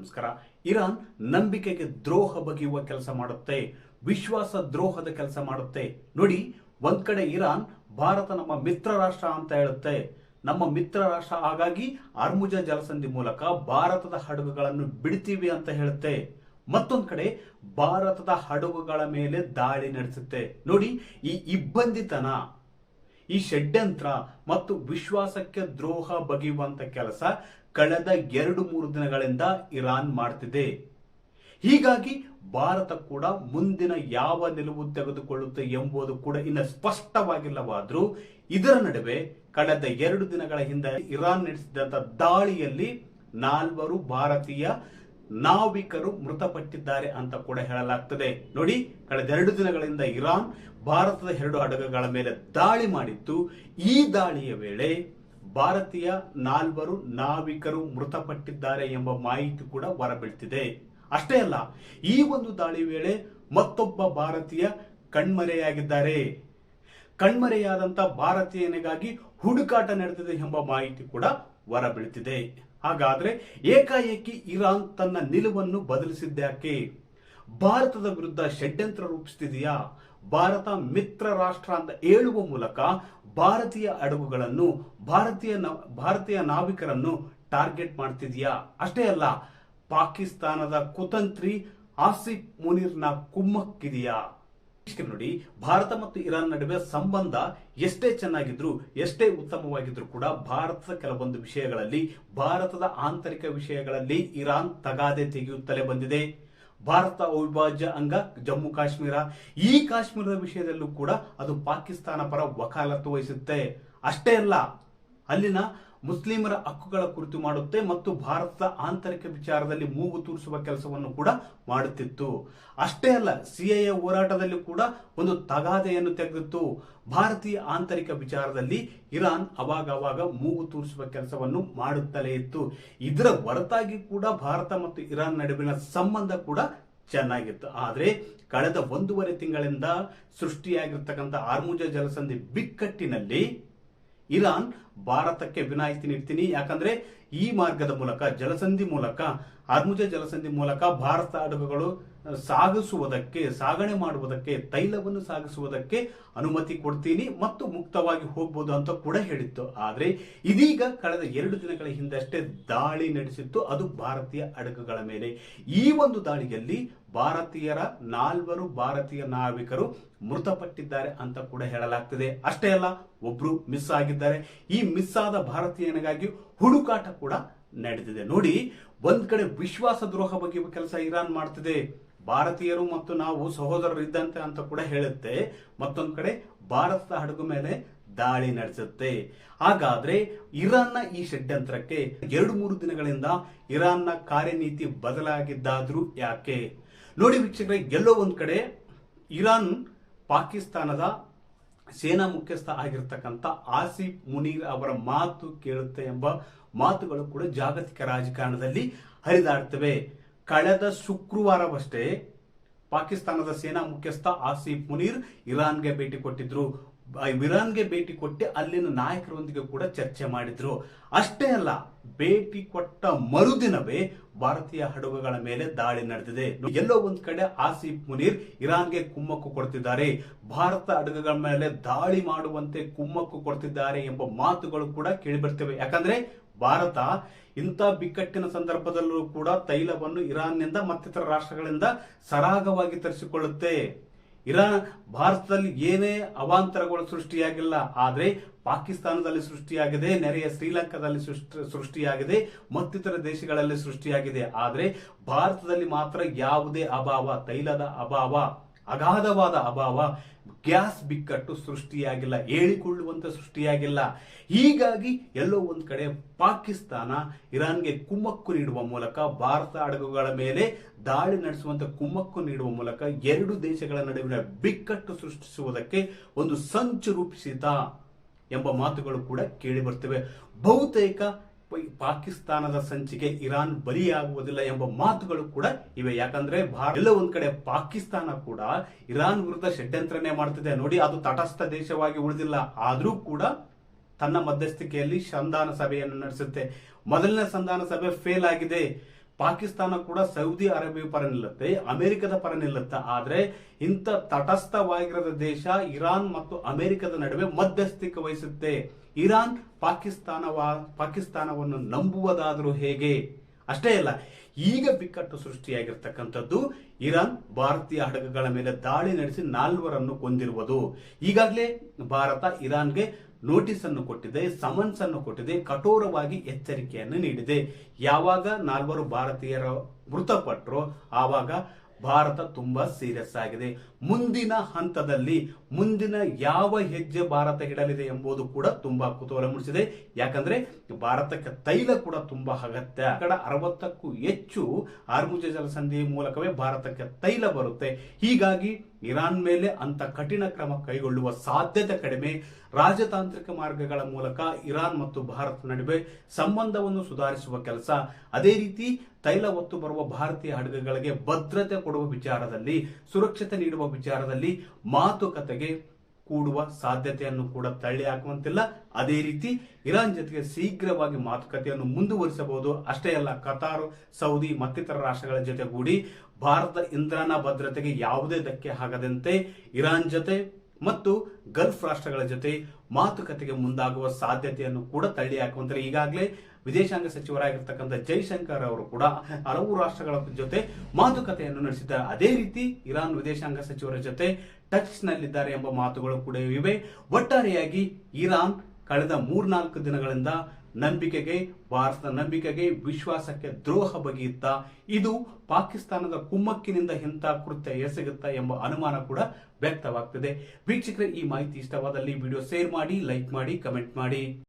ನಮಸ್ಕಾರ. ಇರಾನ್ ನಂಬಿಕೆಗೆ ದ್ರೋಹ ಬಗೆಯುವ ಕೆಲಸ ಮಾಡುತ್ತೆ, ವಿಶ್ವಾಸ ದ್ರೋಹದ ಕೆಲಸ ಮಾಡುತ್ತೆ. ನೋಡಿ, ಒಂದ್ ಕಡೆ ಇರಾನ್ ಭಾರತ ನಮ್ಮ ಮಿತ್ರ ರಾಷ್ಟ್ರ ಅಂತ ಹೇಳುತ್ತೆ, ನಮ್ಮ ಮಿತ್ರ ರಾಷ್ಟ್ರ, ಹಾಗಾಗಿ ಅರ್ಮುಜ ಜಲಸಂಧಿ ಮೂಲಕ ಭಾರತದ ಹಡಗುಗಳನ್ನು ಬಿಡ್ತೀವಿ ಅಂತ ಹೇಳುತ್ತೆ. ಮತ್ತೊಂದ್ ಕಡೆ ಭಾರತದ ಹಡಗುಗಳ ಮೇಲೆ ದಾಳಿ ನಡೆಸುತ್ತೆ. ನೋಡಿ, ಈ ಇಬ್ಬಂದಿತನ, ಈ ಷಡ್ಯಂತ್ರ ಮತ್ತು ವಿಶ್ವಾಸಕ್ಕೆ ದ್ರೋಹ ಬಗೆಯುವಂತ ಕೆಲಸ ಕಳೆದ 2-3 ದಿನಗಳಿಂದ ಇರಾನ್ ಮಾಡ್ತಿದೆ. ಹೀಗಾಗಿ ಭಾರತ ಕೂಡ ಮುಂದಿನ ಯಾವ ನಿಲುವು ತೆಗೆದುಕೊಳ್ಳುತ್ತೆ ಎಂಬುದು ಕೂಡ ಇನ್ನು ಸ್ಪಷ್ಟವಾಗಿಲ್ಲವಾದ್ರೂ, ಇದರ ನಡುವೆ ಕಳೆದ 2 ದಿನಗಳ ಹಿಂದೆ ಇರಾನ್ ನಡೆಸಿದಂತ ದಾಳಿಯಲ್ಲಿ 4 ಭಾರತೀಯ ನಾವಿಕರು ಮೃತಪಟ್ಟಿದ್ದಾರೆ ಅಂತ ಕೂಡ ಹೇಳಲಾಗ್ತದೆ. ನೋಡಿ, ಕಳೆದ 2 ದಿನಗಳಿಂದ ಇರಾನ್ ಭಾರತದ 2 ಹಡಗುಗಳ ಮೇಲೆ ದಾಳಿ ಮಾಡಿತ್ತು. ಈ ದಾಳಿಯ ವೇಳೆ ಭಾರತೀಯ 4 ನಾವಿಕರು ಮೃತಪಟ್ಟಿದ್ದಾರೆ ಎಂಬ ಮಾಹಿತಿ ಕೂಡ ಹೊರಬೀಳ್ತಿದೆ. ಅಷ್ಟೇ ಅಲ್ಲ, ಈ ಒಂದು ದಾಳಿ ವೇಳೆ ಮತ್ತೊಬ್ಬ ಭಾರತೀಯ ಕಣ್ಮರೆಯಾಗಿದ್ದಾರೆ. ಕಣ್ಮರೆಯಾದಂತ ಭಾರತೀಯನಿಗಾಗಿ ಹುಡುಕಾಟ ನಡೆದಿದೆ ಎಂಬ ಮಾಹಿತಿ ಕೂಡ ಹೊರಬೀಳ್ತಿದೆ. ಹಾಗಾದ್ರೆ ಏಕಾಏಕಿ ಇರಾನ್ ತನ್ನ ನಿಲುವನ್ನು ಬದಲಿಸಿದ್ಯಾಕೆ? ಭಾರತದ ವಿರುದ್ಧ ಷಡ್ಯಂತ್ರ ರೂಪಿಸುತ್ತಿದೆಯಾ? ಭಾರತ ಮಿತ್ರ ರಾಷ್ಟ್ರ ಅಂತ ಹೇಳುವ ಮೂಲಕ ಭಾರತೀಯ ಹಡಗುಗಳನ್ನು, ಭಾರತೀಯ ನಾವಿಕರನ್ನು ಟಾರ್ಗೆಟ್ ಮಾಡ್ತಿದೆಯಾ? ಅಷ್ಟೇ ಅಲ್ಲ, ಪಾಕಿಸ್ತಾನದ ಕುತಂತ್ರಿ ಆಸಿಫ್ ಮುನೀರ್ನ ಕುಮ್ಮಕ್ಕಿದೆಯಾ? ನೋಡಿ, ಭಾರತ ಮತ್ತು ಇರಾನ್ ನಡುವೆ ಸಂಬಂಧ ಎಷ್ಟೇ ಚೆನ್ನಾಗಿದ್ರು, ಎಷ್ಟೇ ಉತ್ತಮವಾಗಿದ್ರು ಕೂಡ ಭಾರತದ ಕೆಲವೊಂದು ವಿಷಯಗಳಲ್ಲಿ, ಭಾರತದ ಆಂತರಿಕ ವಿಷಯಗಳಲ್ಲಿ ಇರಾನ್ ತಗಾದೆ ತೆಗೆಯುತ್ತಲೇ ಬಂದಿದೆ. ಭಾರತ ಅವಿಭಾಜ್ಯ ಅಂಗ ಜಮ್ಮು ಕಾಶ್ಮೀರ, ಈ ಕಾಶ್ಮೀರದ ವಿಷಯದಲ್ಲೂ ಕೂಡ ಅದು ಪಾಕಿಸ್ತಾನ ಪರ ವಕಾಲತ್ತು ವಹಿಸುತ್ತೆ. ಅಷ್ಟೇ ಅಲ್ಲ, ಅಲ್ಲಿನ ಮುಸ್ಲಿಮರ ಹಕ್ಕುಗಳ ಕುರಿತು ಮಾಡುತ್ತೆ ಮತ್ತು ಭಾರತದ ಆಂತರಿಕ ವಿಚಾರದಲ್ಲಿ ಮೂಗು ತೂರಿಸುವ ಕೆಲಸವನ್ನು ಕೂಡ ಮಾಡುತ್ತಿತ್ತು. ಅಷ್ಟೇ ಅಲ್ಲ, ಸಿಎಎ ಹೋರಾಟದಲ್ಲಿ ಕೂಡ ಒಂದು ತಗಾದೆಯನ್ನು ತೆಗೆದಿತ್ತು. ಭಾರತೀಯ ಆಂತರಿಕ ವಿಚಾರದಲ್ಲಿ ಇರಾನ್ ಅವಾಗ ಮೂಗು ತೂರಿಸುವ ಕೆಲಸವನ್ನು ಮಾಡುತ್ತಲೇ ಇತ್ತು. ಇದರ ಹೊರತಾಗಿ ಕೂಡ ಭಾರತ ಮತ್ತು ಇರಾನ್ ನಡುವಿನ ಸಂಬಂಧ ಕೂಡ ಚೆನ್ನಾಗಿತ್ತು. ಆದ್ರೆ ಕಳೆದ 1.5 ತಿಂಗಳಿಂದ ಸೃಷ್ಟಿಯಾಗಿರ್ತಕ್ಕಂಥ ಅರ್ಮುಜ ಜಲಸಂಧಿ ಬಿಕ್ಕಟ್ಟಿನಲ್ಲಿ ಇರಾನ್ ಭಾರತಕ್ಕೆ ವಿನಾಯಿತಿ ನೀಡ್ತೀನಿ, ಯಾಕಂದ್ರೆ ಈ ಮಾರ್ಗದ ಮೂಲಕ, ಜಲಸಂಧಿ ಮೂಲಕ, ಅರ್ಮುಜ ಜಲಸಂಧಿ ಮೂಲಕ ಭಾರತ ಹಡಗುಗಳು ಸಾಗಣೆ ಮಾಡುವುದಕ್ಕೆ, ತೈಲವನ್ನು ಸಾಗಿಸುವುದಕ್ಕೆ ಅನುಮತಿ ಕೊಡ್ತೀನಿ ಮತ್ತು ಮುಕ್ತವಾಗಿ ಹೋಗ್ಬೋದು ಅಂತ ಕೂಡ ಹೇಳಿತ್ತು. ಆದ್ರೆ ಇದೀಗ ಕಳೆದ 2 ದಿನಗಳ ಹಿಂದಷ್ಟೇ ದಾಳಿ ನಡೆಸಿತ್ತು, ಅದು ಭಾರತೀಯ ಹಡಗುಗಳ ಮೇಲೆ. ಈ ಒಂದು ದಾಳಿಯಲ್ಲಿ ಭಾರತೀಯರ 4 ಭಾರತೀಯ ನಾವಿಕರು ಮೃತಪಟ್ಟಿದ್ದಾರೆ ಅಂತ ಕೂಡ ಹೇಳಲಾಗ್ತದೆ. ಅಷ್ಟೇ ಅಲ್ಲ, ಒಬ್ರು ಮಿಸ್ ಆಗಿದ್ದಾರೆ. ಈ ಮಿಸ್ ಆದ ಭಾರತೀಯನಿಗಾಗಿ ಹುಡುಕಾಟ ಕೂಡ ನಡೆದಿದೆ. ನೋಡಿ, ಒಂದ್ ಕಡೆ ವಿಶ್ವಾಸ ದ್ರೋಹ ಬಗ್ಗೆ ಕೆಲಸ ಇರಾನ್ ಮಾಡ್ತಿದೆ, ಭಾರತೀಯರು ಮತ್ತು ನಾವು ಸಹೋದರರು ಇದ್ದಂತೆ ಅಂತ ಕೂಡ ಹೇಳುತ್ತೆ. ಮತ್ತೊಂದ್ ಕಡೆ ಭಾರತದ ಹಡಗು ಮೇಲೆ ದಾಳಿ ನಡೆಸುತ್ತೆ. ಹಾಗಾದ್ರೆ ಇರಾನ್ನ ಈ ಷಡ್ಯಂತ್ರಕ್ಕೆ 2-3 ದಿನಗಳಿಂದ ಇರಾನ್ನ ಕಾರ್ಯನೀತಿ ಬದಲಾಗಿದ್ದಾದ್ರೂ ಯಾಕೆ? ನೋಡಿ ವೀಕ್ಷಕರೇ, ಎಲ್ಲೋ ಒಂದ್ ಕಡೆ ಇರಾನ್ ಪಾಕಿಸ್ತಾನದ ಸೇನಾ ಮುಖ್ಯಸ್ಥ ಆಗಿರ್ತಕ್ಕಂಥ ಆಸಿಫ್ ಮುನೀರ್ ಅವರ ಮಾತು ಕೇಳುತ್ತೆ ಎಂಬ ಮಾತುಗಳು ಕೂಡ ಜಾಗತಿಕ ರಾಜಕಾರಣದಲ್ಲಿ ಹರಿದಾಡ್ತವೆ. ಕಳೆದ ಶುಕ್ರವಾರವಷ್ಟೇ ಪಾಕಿಸ್ತಾನದ ಸೇನಾ ಮುಖ್ಯಸ್ಥ ಆಸಿಫ್ ಮುನೀರ್ ಇರಾನ್ಗೆ ಭೇಟಿ ಕೊಟ್ಟಿದ್ರು. ಇರಾನ್ಗೆ ಭೇಟಿ ಕೊಟ್ಟು ಅಲ್ಲಿನ ನಾಯಕರೊಂದಿಗೆ ಕೂಡ ಚರ್ಚೆ ಮಾಡಿದ್ರು. ಅಷ್ಟೇ ಅಲ್ಲ, ಭೇಟಿ ಕೊಟ್ಟ ಮರುದಿನವೇ ಭಾರತೀಯ ಹಡಗುಗಳ ಮೇಲೆ ದಾಳಿ ನಡೆದಿದೆ. ಎಲ್ಲೋ ಒಂದ್ ಕಡೆ ಆಸಿಫ್ ಮುನೀರ್ ಇರಾನ್ಗೆ ಕುಮ್ಮಕ್ಕು ಕೊಡ್ತಿದ್ದಾರೆ, ಭಾರತ ಹಡಗುಗಳ ಮೇಲೆ ದಾಳಿ ಮಾಡುವಂತೆ ಕುಮ್ಮಕ್ಕು ಕೊಡ್ತಿದ್ದಾರೆ ಎಂಬ ಮಾತುಗಳು ಕೂಡ ಕೇಳಿಬರ್ತವೆ. ಯಾಕಂದ್ರೆ ಭಾರತ ಇಂಥ ಬಿಕ್ಕಟ್ಟಿನ ಸಂದರ್ಭದಲ್ಲೂ ಕೂಡ ತೈಲವನ್ನು ಇರಾನ್ನಿಂದ ಮತ್ತಿತರ ರಾಷ್ಟ್ರಗಳಿಂದ ಸರಾಗವಾಗಿ ತರಿಸಿಕೊಳ್ಳುತ್ತೆ. ಭಾರತದಲ್ಲಿ ಏನೇ ಅವಾಂತರಗಳು ಸೃಷ್ಟಿಯಾಗಿಲ್ಲ, ಆದ್ರೆ ಪಾಕಿಸ್ತಾನದಲ್ಲಿ ಸೃಷ್ಟಿಯಾಗಿದೆ, ನೆರೆಯ ಶ್ರೀಲಂಕಾದಲ್ಲಿ ಸೃಷ್ಟಿಯಾಗಿದೆ, ಮತ್ತಿತರ ದೇಶಗಳಲ್ಲಿ ಸೃಷ್ಟಿಯಾಗಿದೆ. ಆದ್ರೆ ಭಾರತದಲ್ಲಿ ಮಾತ್ರ ಯಾವುದೇ ಅಭಾವ, ತೈಲದ ಅಭಾವ, ಅಗಾಧವಾದ ಅಭಾವ, ಗ್ಯಾಸ್ ಬಿಕ್ಕಟ್ಟು ಸೃಷ್ಟಿಯಾಗಿಲ್ಲ, ಹೇಳಿಕೊಳ್ಳುವಂತ ಸೃಷ್ಟಿಯಾಗಿಲ್ಲ. ಹೀಗಾಗಿ ಎಲ್ಲೋ ಒಂದ್ ಕಡೆ ಪಾಕಿಸ್ತಾನ ಇರಾನ್ಗೆ ಕುಮ್ಮಕ್ಕು ನೀಡುವ ಮೂಲಕ, ಭಾರತ ಹಡಗುಗಳ ಮೇಲೆ ದಾಳಿ ನಡೆಸುವಂತ ಕುಮ್ಮಕ್ಕು ನೀಡುವ ಮೂಲಕ 2 ದೇಶಗಳ ನಡುವಿನ ಬಿಕ್ಕಟ್ಟು ಸೃಷ್ಟಿಸುವುದಕ್ಕೆ ಒಂದು ಸಂಚು ರೂಪಿಸಿದ ಎಂಬ ಮಾತುಗಳು ಕೂಡ ಕೇಳಿ ಬರ್ತವೆ. ಬಹುತೇಕ ಪಾಕಿಸ್ತಾನದ ಸಂಚಿಗೆ ಇರಾನ್ ಬಲಿಯಾಗುವುದಿಲ್ಲ ಎಂಬ ಮಾತುಗಳು ಕೂಡ ಇವೆ. ಯಾಕಂದ್ರೆ ಎಲ್ಲ ಒಂದ್ ಕಡೆ ಪಾಕಿಸ್ತಾನ ಕೂಡ ಇರಾನ್ ವಿರುದ್ಧ ಷಡ್ಯಂತ್ರನೇ ಮಾಡ್ತಿದೆ. ನೋಡಿ, ಅದು ತಟಸ್ಥ ದೇಶವಾಗಿ ಉಳಿದಿಲ್ಲ, ಆದ್ರೂ ಕೂಡ ತನ್ನ ಮಧ್ಯಸ್ಥಿಕೆಯಲ್ಲಿ ಸಂಧಾನ ಸಭೆಯನ್ನು ನಡೆಸುತ್ತೆ. ಮೊದಲನೇ ಸಂಧಾನ ಸಭೆ ಫೇಲ್ ಆಗಿದೆ. ಪಾಕಿಸ್ತಾನ ಕೂಡ ಸೌದಿ ಅರೇಬಿಯಾ ಪರ ನಿಲ್ಲುತ್ತೆ, ಅಮೆರಿಕದ ಪರ ನಿಲ್ಲುತ್ತೆ. ಆದ್ರೆ ಇಂಥ ತಟಸ್ಥವಾಗಿರದ ದೇಶ ಇರಾನ್ ಮತ್ತು ಅಮೆರಿಕದ ನಡುವೆ ಮಧ್ಯಸ್ಥಿಕೆ ವಹಿಸುತ್ತೆ. ಇರಾನ್ ಪಾಕಿಸ್ತಾನವನ್ನು ನಂಬುವುದಾದರೂ ಹೇಗೆ? ಅಷ್ಟೇ ಅಲ್ಲ, ಈಗ ಬಿಕ್ಕಟ್ಟು ಸೃಷ್ಟಿಯಾಗಿರ್ತಕ್ಕಂಥದ್ದು ಇರಾನ್ ಭಾರತೀಯ ಹಡಗುಗಳ ಮೇಲೆ ದಾಳಿ ನಡೆಸಿ 4 ಕೊಂದಿರುವುದು. ಈಗಾಗಲೇ ಭಾರತ ಇರಾನ್ಗೆ ನೋಟಿಸ್ ಅನ್ನು ಕೊಟ್ಟಿದೆ, ಸಮನ್ಸ್ ಅನ್ನು ಕೊಟ್ಟಿದೆ, ಕಠೋರವಾಗಿ ಎಚ್ಚರಿಕೆಯನ್ನು ನೀಡಿದೆ. ಯಾವಾಗ 4 ಭಾರತೀಯರು ಮೃತಪಟ್ಟರು ಆವಾಗ ಭಾರತ ತುಂಬಾ ಸೀರಿಯಸ್ ಆಗಿದೆ. ಮುಂದಿನ ಹಂತದಲ್ಲಿ ಮುಂದಿನ ಯಾವ ಹೆಜ್ಜೆ ಭಾರತ ಇಡಲಿದೆ ಎಂಬುದು ಕೂಡ ತುಂಬಾ ಕುತೂಹಲ ಮೂಡಿಸಿದೆ. ಯಾಕಂದ್ರೆ ಭಾರತಕ್ಕೆ ತೈಲ ಕೂಡ ತುಂಬಾ ಅಗತ್ಯ. 60ಕ್ಕೂ ಹೆಚ್ಚು ಹಾರ್ಮುಜ್ ಜಲಸಂಧಿಯ ಮೂಲಕವೇ ಭಾರತಕ್ಕೆ ತೈಲ ಬರುತ್ತೆ. ಹೀಗಾಗಿ ಇರಾನ್ ಮೇಲೆ ಅಂತ ಕಠಿಣ ಕ್ರಮ ಕೈಗೊಳ್ಳುವ ಸಾಧ್ಯತೆ ಕಡಿಮೆ. ರಾಜತಾಂತ್ರಿಕ ಮಾರ್ಗಗಳ ಮೂಲಕ ಇರಾನ್ ಮತ್ತು ಭಾರತ ನಡುವೆ ಸಂಬಂಧವನ್ನು ಸುಧಾರಿಸುವ ಕೆಲಸ, ಅದೇ ರೀತಿ ತೈಲ ಹೊತ್ತು ಬರುವ ಭಾರತೀಯ ಹಡಗುಗಳಿಗೆ ಭದ್ರತೆ ಕೊಡುವ ವಿಚಾರದಲ್ಲಿ, ಸುರಕ್ಷತೆ ನೀಡುವ ವಿಚಾರದಲ್ಲಿ ಮಾತುಕತೆಗೆ ಕೂಡುವ ಸಾಧ್ಯತೆಯನ್ನು ಕೂಡ ತಳ್ಳಿ ಹಾಕುವಂತಿಲ್ಲ. ಅದೇ ರೀತಿ ಇರಾನ್ ಜೊತೆಗೆ ಶೀಘ್ರವಾಗಿ ಮಾತುಕತೆಯನ್ನು ಮುಂದುವರಿಸಬಹುದು. ಅಷ್ಟೇ ಅಲ್ಲ, ಕತಾರ್, ಸೌದಿ ಮತ್ತಿತರ ರಾಷ್ಟ್ರಗಳ ಜೊತೆಗೂಡಿ ಭಾರತ ಇಂಧನ ಭದ್ರತೆಗೆ ಯಾವುದೇ ಧಕ್ಕೆ ಆಗದಂತೆ ಇರಾನ್ ಜೊತೆ ಮತ್ತು ಗಲ್ಫ್ ರಾಷ್ಟ್ರಗಳ ಜೊತೆ ಮಾತುಕತೆಗೆ ಮುಂದಾಗುವ ಸಾಧ್ಯತೆಯನ್ನು ಕೂಡ ತಳ್ಳಿ ಹಾಕುವಂತಾರೆ. ಈಗಾಗಲೇ ವಿದೇಶಾಂಗ ಸಚಿವರಾಗಿರ್ತಕ್ಕಂಥ ಜೈಶಂಕರ್ ಅವರು ಕೂಡ ಹಲವು ರಾಷ್ಟ್ರಗಳ ಜೊತೆ ಮಾತುಕತೆಯನ್ನು ನಡೆಸಿದ್ದಾರೆ. ಅದೇ ರೀತಿ ಇರಾನ್ ವಿದೇಶಾಂಗ ಸಚಿವರ ಜೊತೆ ಟಚ್ ನಲ್ಲಿದ್ದಾರೆ ಎಂಬ ಮಾತುಗಳು ಕೂಡ ಇವೆ. ಒಟ್ಟಾರೆಯಾಗಿ ಇರಾನ್ ಕಳೆದ 3-4 ದಿನಗಳಿಂದ ಭಾರತದ ನಂಬಿಕೆಗೆ, ವಿಶ್ವಾಸಕ್ಕೆ ದ್ರೋಹ ಬಗೆಯುತ್ತಾ ಇದು ಪಾಕಿಸ್ತಾನದ ಕುಮ್ಮಕ್ಕಿನಿಂದ ಇಂಥ ಕೃತ್ಯ ಎಸಗುತ್ತಾ ಎಂಬ ಅನುಮಾನ ಕೂಡ ವ್ಯಕ್ತವಾಗ್ತಿದೆ. ವೀಕ್ಷಕರೇ, ಈ ಮಾಹಿತಿ ಇಷ್ಟವಾದಲ್ಲಿ ವಿಡಿಯೋ ಶೇರ್ ಮಾಡಿ, ಲೈಕ್ ಮಾಡಿ, ಕಮೆಂಟ್ ಮಾಡಿ.